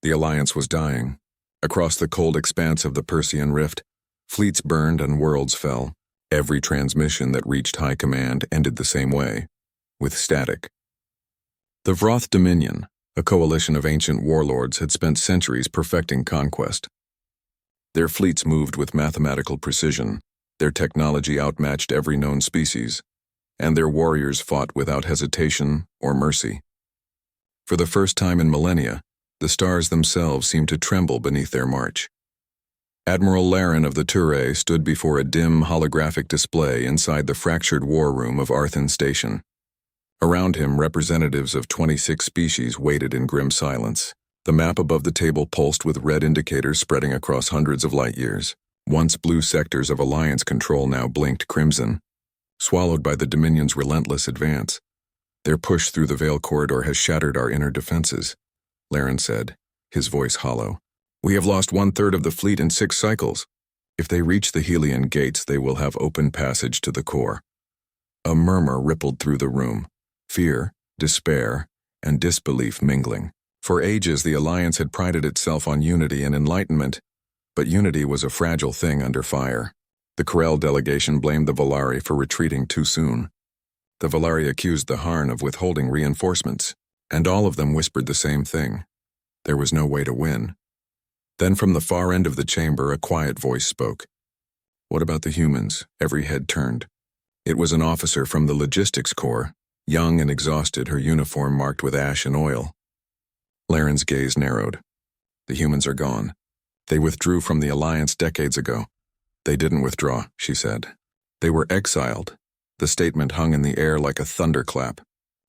The Alliance was dying. Across the cold expanse of the Persean Rift, fleets burned and worlds fell. Every transmission that reached High Command ended the same way, with static. The Vroth Dominion, a coalition of ancient warlords, had spent centuries perfecting conquest. Their fleets moved with mathematical precision, their technology outmatched every known species, and their warriors fought without hesitation or mercy. For the first time in millennia, the stars themselves seemed to tremble beneath their march. Admiral Laren of the Ture stood before a dim holographic display inside the fractured war room of Arthen Station. Around him, representatives of 26 species waited in grim silence. The map above the table pulsed with red indicators spreading across hundreds of light years. Once blue sectors of Alliance control now blinked crimson, swallowed by the Dominion's relentless advance. Their push through the Veil corridor has shattered our inner defenses, Laren said, his voice hollow. We have lost 1/3 of the fleet in 6 cycles. If they reach the Helion gates, they will have open passage to the core. A murmur rippled through the room, fear, despair, and disbelief mingling. For ages, the Alliance had prided itself on unity and enlightenment, but unity was a fragile thing under fire. The Corel delegation blamed the Volari for retreating too soon. The Volari accused the Harn of withholding reinforcements, and all of them whispered the same thing. There was no way to win. Then from the far end of the chamber, a quiet voice spoke. What about the humans? Every head turned. It was an officer from the Logistics Corps, young and exhausted, her uniform marked with ash and oil. Laren's gaze narrowed. The humans are gone. They withdrew from the Alliance decades ago. They didn't withdraw, she said. They were exiled. The statement hung in the air like a thunderclap.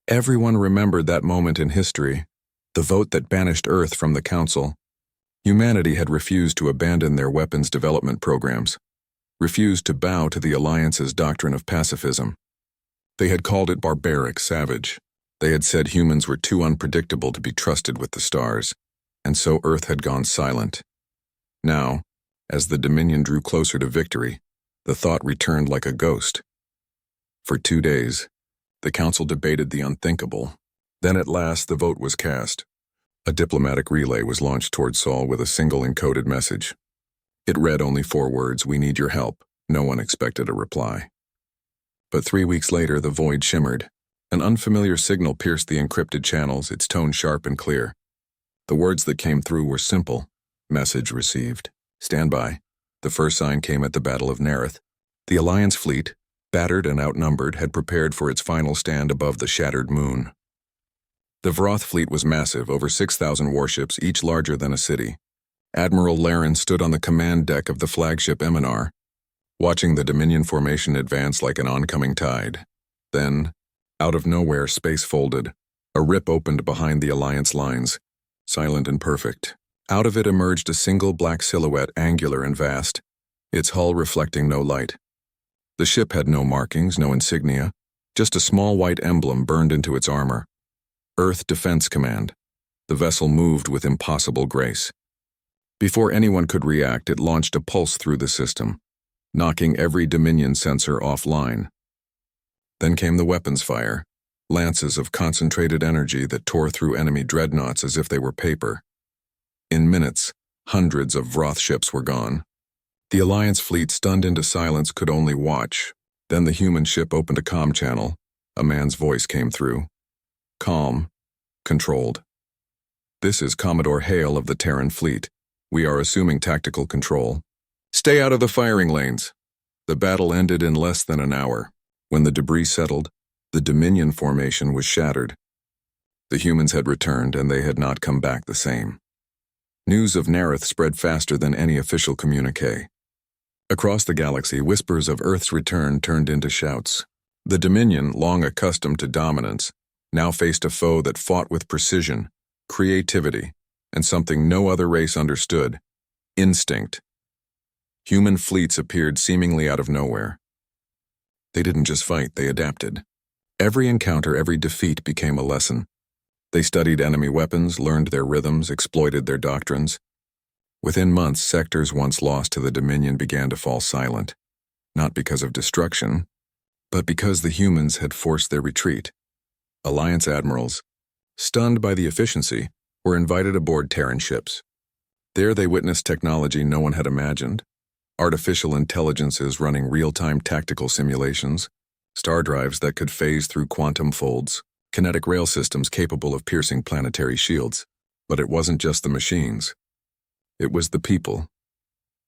Everyone remembered that moment in history, the vote that banished Earth from the Council. Humanity had refused to abandon their weapons development programs, refused to bow to the Alliance's doctrine of pacifism. They had called it barbaric, savage. They had said humans were too unpredictable to be trusted with the stars, and so Earth had gone silent. Now, as the Dominion drew closer to victory, the thought returned like a ghost. For 2 days, the Council debated the unthinkable. Then at last the vote was cast. A diplomatic relay was launched toward Sol with a single encoded message. It read only 4 words, "We need your help." No one expected a reply. But 3 weeks later, the void shimmered. An unfamiliar signal pierced the encrypted channels, its tone sharp and clear. The words that came through were simple. Message received. Stand by. The first sign came at the Battle of Nareth. The Alliance fleet, battered and outnumbered, had prepared for its final stand above the shattered moon. The Vroth fleet was massive, over 6,000 warships, each larger than a city. Admiral Laren stood on the command deck of the flagship Eminar, watching the Dominion formation advance like an oncoming tide. Then, out of nowhere, space folded. A rip opened behind the Alliance lines, silent and perfect. Out of it emerged a single black silhouette, angular and vast, its hull reflecting no light. The ship had no markings, no insignia, just a small white emblem burned into its armor. Earth Defense Command. The vessel moved with impossible grace. Before anyone could react, it launched a pulse through the system, knocking every Dominion sensor offline. Then came the weapons fire, lances of concentrated energy that tore through enemy dreadnoughts as if they were paper. In minutes, hundreds of Vroth ships were gone. The Alliance fleet, stunned into silence, could only watch. Then the human ship opened a comm channel. A man's voice came through. Calm, controlled. This is Commodore Hale of the Terran fleet. We are assuming tactical control. Stay out of the firing lanes. The battle ended in less than an hour. When the debris settled, the Dominion formation was shattered. The humans had returned, and they had not come back the same. News of Nareth spread faster than any official communique. Across the galaxy, whispers of Earth's return turned into shouts. The Dominion, long accustomed to dominance, now faced a foe that fought with precision, creativity, and something no other race understood: instinct. Human fleets appeared seemingly out of nowhere. They didn't just fight, they adapted. Every encounter, every defeat became a lesson. They studied enemy weapons, learned their rhythms, exploited their doctrines. Within months, sectors once lost to the Dominion began to fall silent, not because of destruction, but because the humans had forced their retreat. Alliance admirals, stunned by the efficiency, were invited aboard Terran ships. There they witnessed technology no one had imagined: artificial intelligences running real-time tactical simulations, star drives that could phase through quantum folds, kinetic rail systems capable of piercing planetary shields. But it wasn't just the machines. It was the people.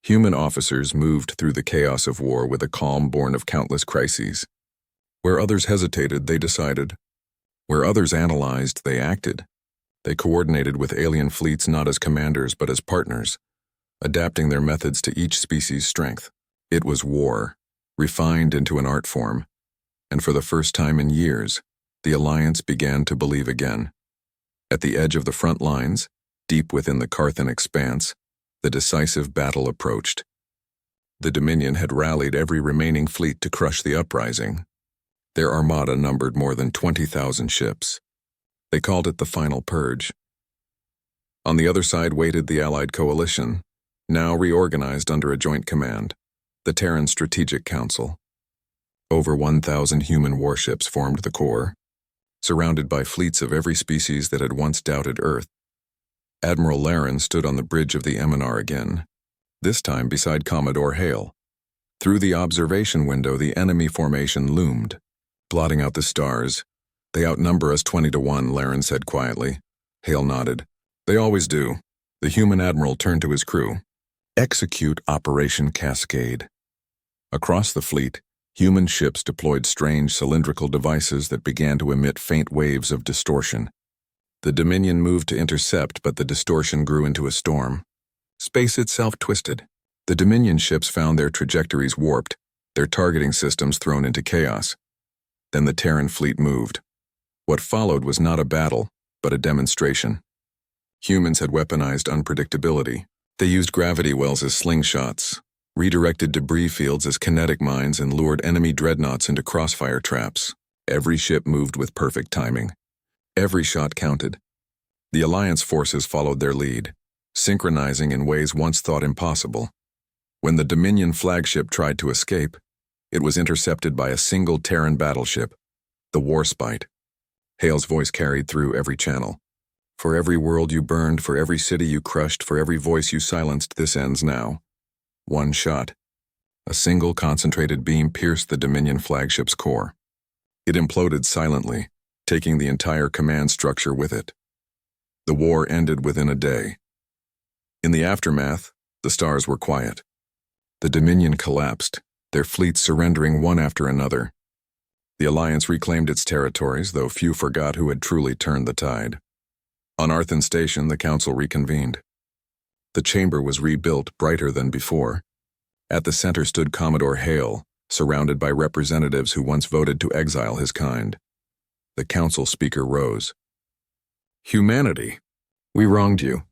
Human officers moved through the chaos of war with a calm born of countless crises. Where others hesitated, they decided. Where others analyzed, they acted. They coordinated with alien fleets not as commanders but as partners, adapting their methods to each species' strength. It was war, refined into an art form, and for the first time in years, the Alliance began to believe again. At the edge of the front lines, deep within the Carthan expanse, the decisive battle approached. The Dominion had rallied every remaining fleet to crush the uprising. Their armada numbered more than 20,000 ships. They called it the Final Purge. On the other side waited the Allied coalition, now reorganized under a joint command, the Terran Strategic Council. Over 1,000 human warships formed the core, surrounded by fleets of every species that had once doubted Earth. Admiral Laren stood on the bridge of the Eminar again, this time beside Commodore Hale. Through the observation window, the enemy formation loomed, blotting out the stars. "They outnumber us 20-1, Laren said quietly. Hale nodded. "They always do." The human admiral turned to his crew. "Execute Operation Cascade." Across the fleet, human ships deployed strange cylindrical devices that began to emit faint waves of distortion. The Dominion moved to intercept, but the distortion grew into a storm. Space itself twisted. The Dominion ships found their trajectories warped, their targeting systems thrown into chaos. Then the Terran fleet moved. What followed was not a battle, but a demonstration. Humans had weaponized unpredictability. They used gravity wells as slingshots, redirected debris fields as kinetic mines, and lured enemy dreadnoughts into crossfire traps. Every ship moved with perfect timing. Every shot counted. The Alliance forces followed their lead, synchronizing in ways once thought impossible. When the Dominion flagship tried to escape, it was intercepted by a single Terran battleship, the Warspite. Hale's voice carried through every channel. "For every world you burned, for every city you crushed, for every voice you silenced, this ends now." One shot. A single concentrated beam pierced the Dominion flagship's core. It imploded silently, taking the entire command structure with it. The war ended within a day. In the aftermath, the stars were quiet. The Dominion collapsed, their fleets surrendering one after another. The Alliance reclaimed its territories, though few forgot who had truly turned the tide. On Arthan Station, the Council reconvened. The chamber was rebuilt, brighter than before. At the center stood Commodore Hale, surrounded by representatives who once voted to exile his kind. The council speaker rose. "Humanity, we wronged you.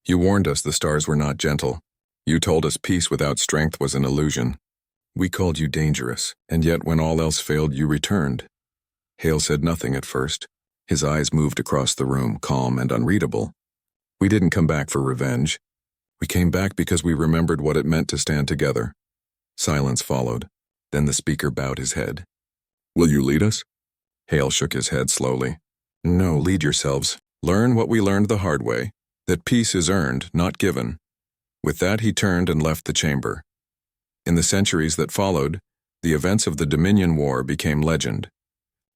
You warned us the stars were not gentle. You told us peace without strength was an illusion. We called you dangerous, and yet when all else failed, you returned." Hale said nothing at first. His eyes moved across the room, calm and unreadable. "We didn't come back for revenge. We came back because we remembered what it meant to stand together." Silence followed. Then the speaker bowed his head. "Will you lead us?" Hale shook his head slowly. "No, lead yourselves. Learn what we learned the hard way, that peace is earned, not given." With that, he turned and left the chamber. In the centuries that followed, the events of the Dominion War became legend.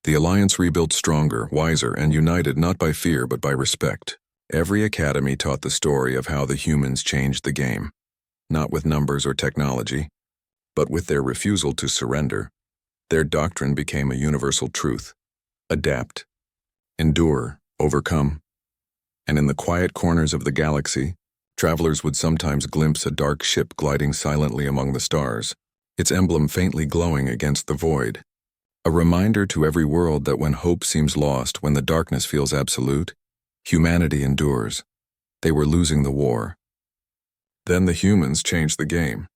The Alliance rebuilt stronger, wiser, and united not by fear but by respect. Every academy taught the story of how the humans changed the game, not with numbers or technology, but with their refusal to surrender. Their doctrine became a universal truth: adapt, endure, overcome. And in the quiet corners of the galaxy, travelers would sometimes glimpse a dark ship gliding silently among the stars, its emblem faintly glowing against the void. A reminder to every world that when hope seems lost, when the darkness feels absolute, humanity endures. They were losing the war. Then the humans changed the game.